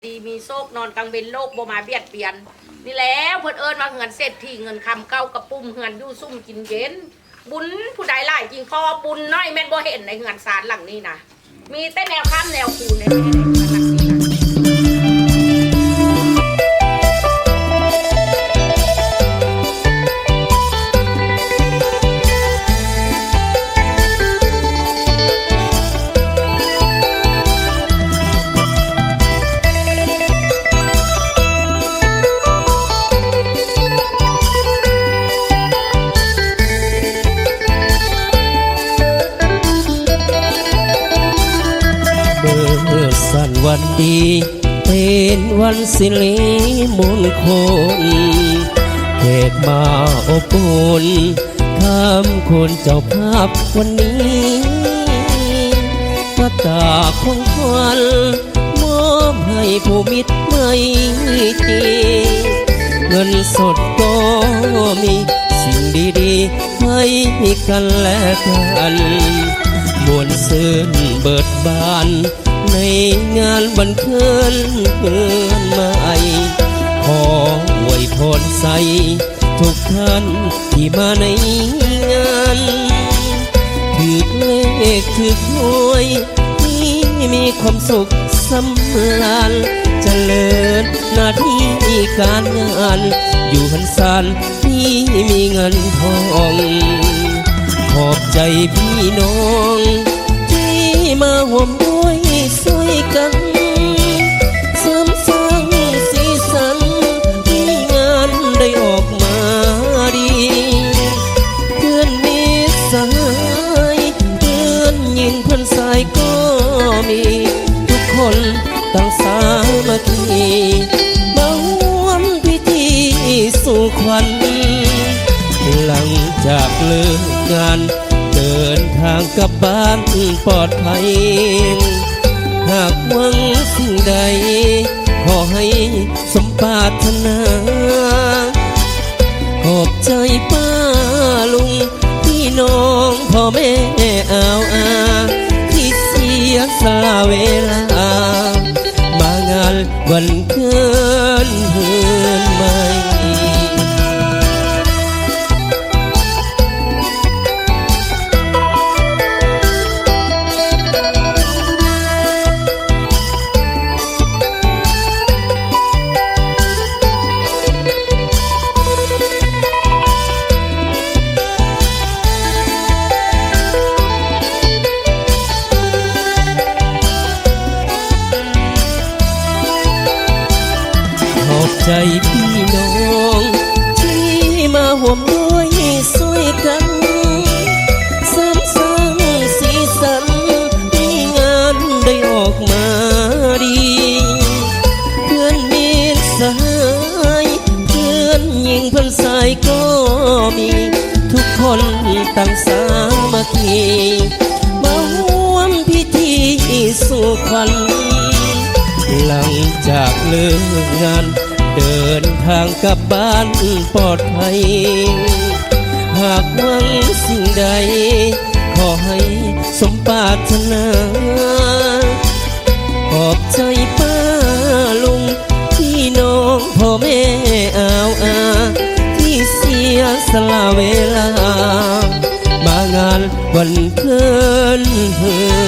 ดีมีโชคนอนกลางเบนโลกบ่มาเบียดเบียนนี่แล้วเพิ่นเอิ้นมาเงินเศรษฐีเงินคำเก้ากระปุ่มเงินยู่ซุ่มกินเย็นบุญผู้ใดหลายจริงพอบุญน้อยแม่นบ่เห็นในเงินศาลหลังนี้นะมีแต่แนวข้ามแนวคูในหลังนี้นะสันวันดีเป็นวันสิริมงคลแขกมาอบอุ่นทำคนเจ้าภาพวันนี้พระตาของขวัญมอบให้ผู้มิตรไม่จริงเงินสดก็มีสิ่งดีๆให้กันและกันมวลซื่นเบิดบานในงานวันเกิดเพื่อนใหม่ขออวยพรใส่ทุกท่านที่มาในงานถือเลขถือหวยที่มีความสุขสำราญเจริญหน้าที่การงานอยู่หันศาลที่มีเงินทองขอบใจพี่น้องที่มาห่วมด้วยช่วยกันเสริมสร้างสีสันที่งานได้ออกมาดีเพื่อนมิตรสหายเพื่อนยิงเพื่อนสายก็มีทุกคนตั้งสามัคคีมาร่วมพิธีสู่ขวัญหลังจากเลิกงานเดินทางกลับบ้านปลอดภัยหากหวังสิ่งใดขอให้สมปรารถนาขอบใจป้าลุงพี่น้องพ่อแม่อาที่เสียสละเวลามางานวันเกิดเพื่อนใหม่ใจพี่น้องที่มาห่วมด้วยช่วยกันเสริมสร้างสีสันให้งานได้ออกมาดีเพื่อนมิตรสหายเพื่อนยิงเพื่อนสายก็มีทุกคนตั้งสามัคคีมาร่วมพิธีสู่ขวัญหลังจากเลิกงานเดินทางกลับบ้านปลอดภัยหากหวังสิ่งใดขอให้สมปรารถนาขอบใจป้าลุงพี่น้องพ่อแม่อาที่เสียสละเวลามางานวันเกิดเพื่อ